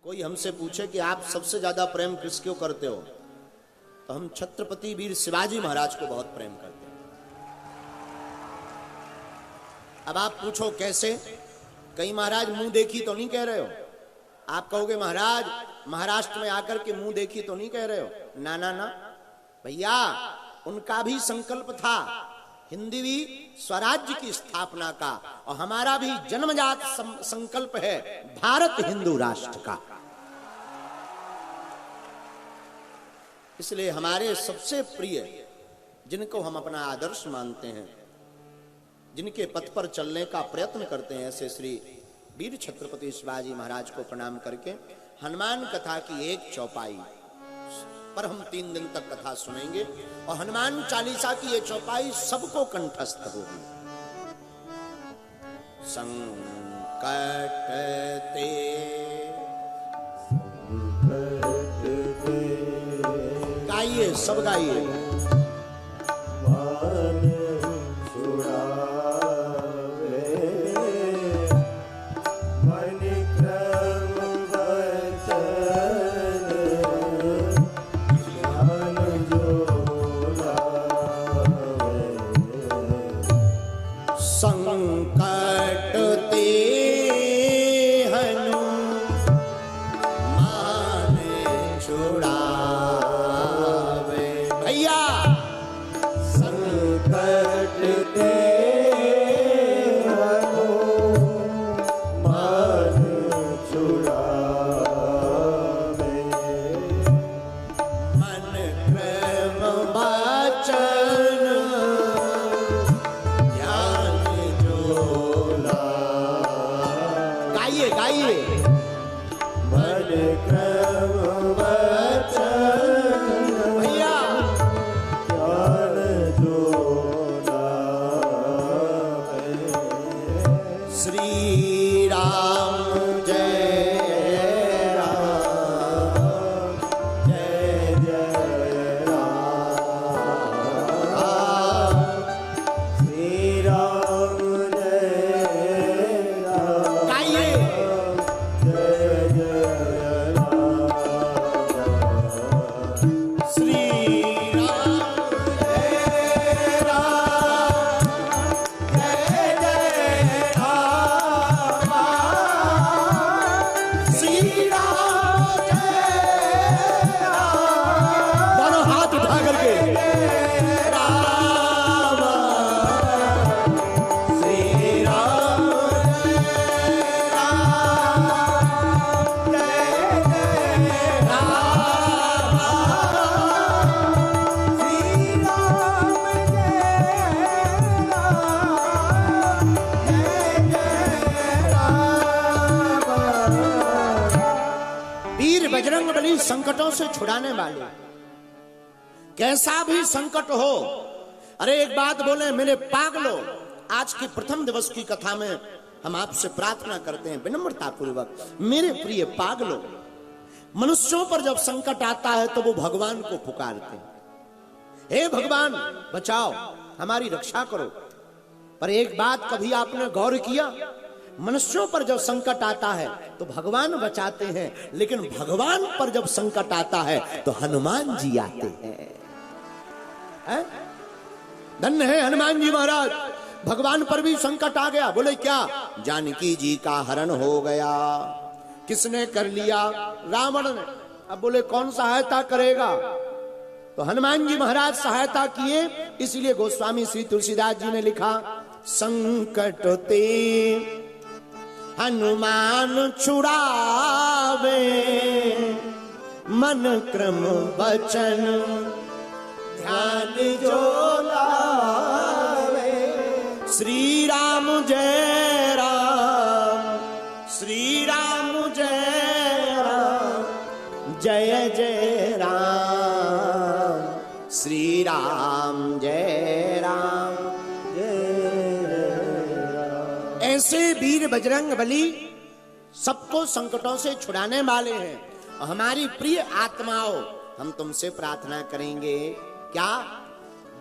कोई हमसे पूछे कि आप सबसे ज्यादा प्रेम किसको करते हो, तो हम छत्रपति वीर शिवाजी महाराज को बहुत प्रेम करते हैं। अब आप पूछो कैसे? कहीं महाराज मुंह देखी तो नहीं कह रहे हो? आप कहोगे महाराज महाराष्ट्र में आकर के मुंह देखी तो नहीं कह रहे हो? ना ना ना भैया, उनका भी संकल्प था हिंदवी स्वराज्य की स्थापना का, और हमारा भी जन्मजात संकल्प है भारत हिंदू राष्ट्र का। इसलिए हमारे सबसे प्रिय, जिनको हम अपना आदर्श मानते हैं, जिनके पथ पर चलने का प्रयत्न करते हैं, ऐसे श्री वीर छत्रपति शिवाजी महाराज को प्रणाम करके हनुमान कथा की एक चौपाई पर हम 3 दिन तक कथा सुनेंगे, और हनुमान चालीसा की ये चौपाई सबको कंठस्थ होगी। संकट ते गाइए, सब गाइए। संकट ते हनुमान छुड़ावे। भैया संकट ते हनुमान छुड़ावे। मन क्रम वचन गाइए। मन क्रम वचन भैया ज्ञान जो लावे। श्री राम जय राम, जय जय राम। श्री राम जय राम। गाइए। बजरंगबली संकटों से छुड़ाने वाले, कैसा भी संकट हो। अरे एक बात बोले मेरे पागलो, आज के प्रथम दिवस की कथा में हम आपसे प्रार्थना करते हैं विनम्रता पूर्वक, मेरे प्रिय पागलो, मनुष्यों पर जब संकट आता है तो वो भगवान को पुकारते हैं, हे भगवान बचाओ, हमारी रक्षा करो। पर एक बात कभी आपने गौर किया? मनुष्यों पर जब संकट आता है तो भगवान बचाते हैं, लेकिन भगवान पर जब संकट आता है तो हनुमान जी आते हैं। धन्य है हनुमान जी महाराज। भगवान पर भी संकट आ गया, बोले क्या? जानकी जी का हरण हो गया। किसने कर लिया? रावण ने। अब बोले कौन सहायता करेगा? तो हनुमान जी महाराज सहायता किए। इसलिए गोस्वामी श्री तुलसीदास जी ने लिखा, संकट ते हनुमान छुड़ावे, मन क्रम वचन ध्यान जो लावे। श्री राम जय राम, श्री राम जय राम, जय जय राम। श्री राम जय राम, ऐसे वीर बजरंगबली सबको संकटों से छुड़ाने वाले हैं। हमारी प्रिय आत्माओं, हम तुमसे प्रार्थना करेंगे क्या?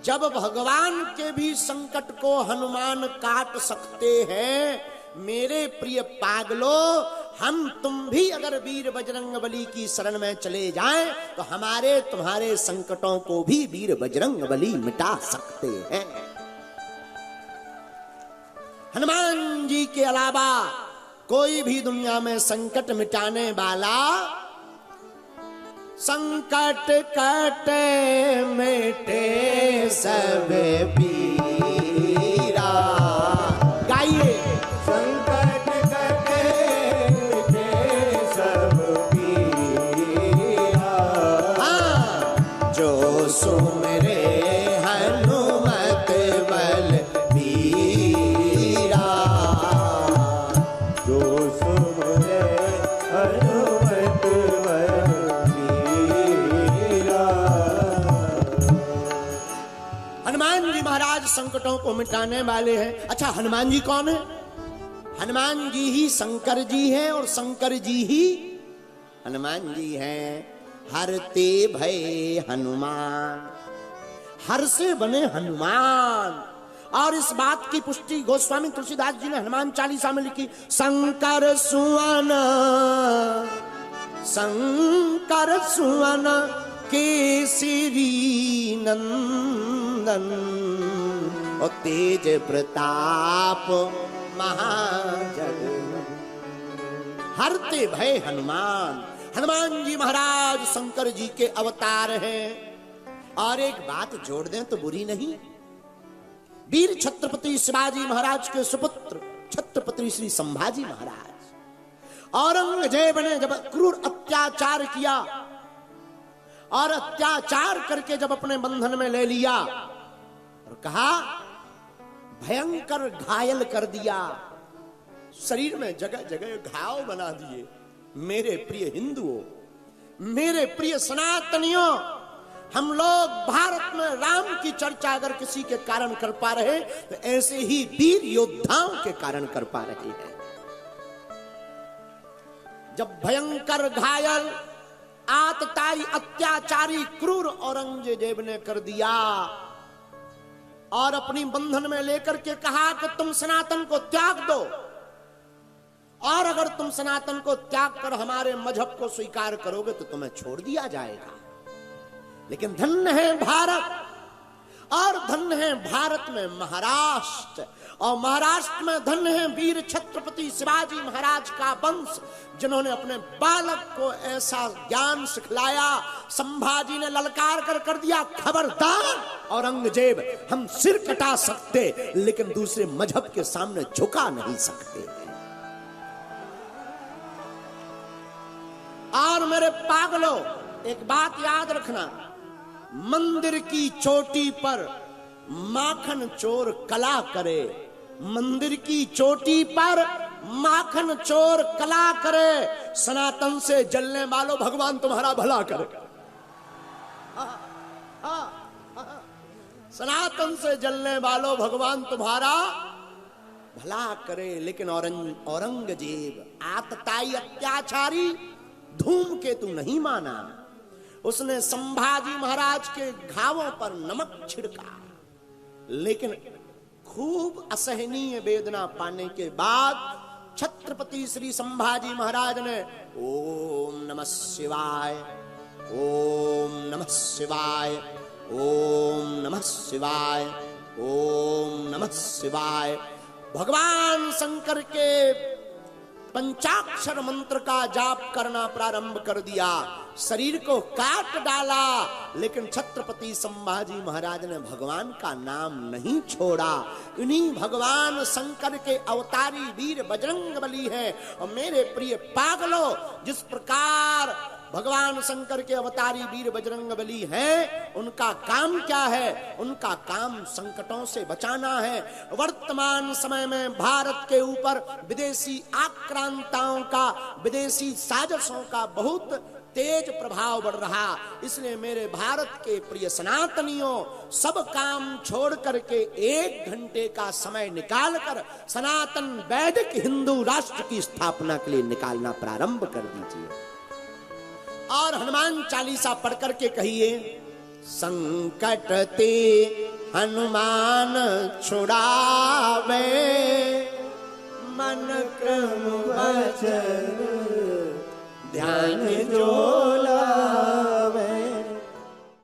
जब भगवान के भी संकट को हनुमान काट सकते हैं, मेरे प्रिय पागलों, हम तुम भी अगर वीर बजरंगबली की शरण में चले जाएं तो हमारे तुम्हारे संकटों को भी वीर बजरंगबली मिटा सकते हैं। हनुमान जी के अलावा कोई भी दुनिया में संकट मिटाने वाला, संकट कटे मिटे सब पीरा। गाइए। संकट कटे मिटे सब पीरा। हाँ, जो सुमरे हनुमत बल बीरा। जो सुमरे हनुमत बल बीरा। हनुमान जी महाराज संकटों को मिटाने वाले हैं। अच्छा, हनुमान जी कौन है? हनुमान जी ही शंकर जी हैं और शंकर जी ही हनुमान जी हैं। हरते भय हनुमान, हर से बने हनुमान। और इस बात की पुष्टि गोस्वामी तुलसीदास जी ने हनुमान चालीसा में लिखी। शंकर सुवन, शंकर सुवन केसरी नंदन, और तेज प्रताप महाजग। हरते भय हनुमान। हनुमान जी महाराज शंकर जी के अवतार हैं। और एक बात जोड़ दें तो बुरी नहीं, वीर छत्रपति शिवाजी महाराज के सुपुत्र छत्रपति श्री संभाजी महाराज। औरंगजेब ने जब क्रूर अत्याचार किया और अत्याचार करके जब अपने बंधन में ले लिया और कहा, भयंकर घायल कर दिया, शरीर में जगह जगह घाव बना दिए। मेरे प्रिय हिंदुओं, मेरे प्रिय सनातनियों, हम लोग भारत में राम की चर्चा अगर किसी के कारण कर पा रहे तो ऐसे ही वीर योद्धाओं के कारण कर पा रहे हैं। जब भयंकर घायल आतताई अत्याचारी क्रूर औरंगजेब ने कर दिया और अपनी बंधन में लेकर के कहा कि तुम सनातन को त्याग दो, और अगर तुम सनातन को त्याग कर हमारे मजहब को स्वीकार करोगे तो तुम्हें छोड़ दिया जाएगा। लेकिन धन्य है भारत, और धन्य है भारत में महाराष्ट्र, और महाराष्ट्र में धन्य है वीर छत्रपति शिवाजी महाराज का वंश, जिन्होंने अपने बालक को ऐसा ज्ञान सिखलाया। संभाजी ने ललकार कर दिया, खबरदार औरंगजेब, हम सिर कटा सकते लेकिन दूसरे मजहब के सामने झुका नहीं सकते। और मेरे पागलों, एक बात याद रखना, मंदिर की चोटी पर माखन चोर कला करे, मंदिर की चोटी पर माखन चोर कला करे, सनातन से जलने वालों भगवान तुम्हारा भला करे। सनातन से जलने वालों भगवान तुम्हारा भला करे। लेकिन औरंगजेब आतताई अत्याचारी धूमकेतु नहीं माना, उसने संभाजी महाराज के घावों पर नमक छिड़का। लेकिन खूब असहनीय वेदना पाने के बाद छत्रपति श्री संभाजी महाराज ने ओम नमः शिवाय, ओम नमः शिवाय, ओम नमः शिवाय, ओम नमः शिवाय, भगवान शंकर के पंचाक्षर मंत्र का जाप करना प्रारंभ कर दिया। शरीर को काट डाला, लेकिन छत्रपति संभाजी महाराज ने भगवान का नाम नहीं छोड़ा। इन्हीं भगवान शंकर के अवतारी वीर बजरंगबली है। और मेरे प्रिय पागलों, जिस प्रकार भगवान शंकर के अवतारी वीर बजरंगबली हैं, उनका काम क्या है? उनका काम संकटों से बचाना है। वर्तमान समय में भारत के ऊपर विदेशी आक्रांताओं का, विदेशी साजिशों का बहुत तेज प्रभाव बढ़ रहा। इसलिए मेरे भारत के प्रिय सनातनियों, सब काम छोड़ करके 1 घंटे का समय निकालकर सनातन वैदिक हिंदू राष्ट्र की स्थापना के लिए निकालना प्रारंभ कर दीजिए। और हनुमान चालीसा पढ़ करके कहिए, संकट ते हनुमान छुड़ावे, मन क्रम वचन ध्यान जो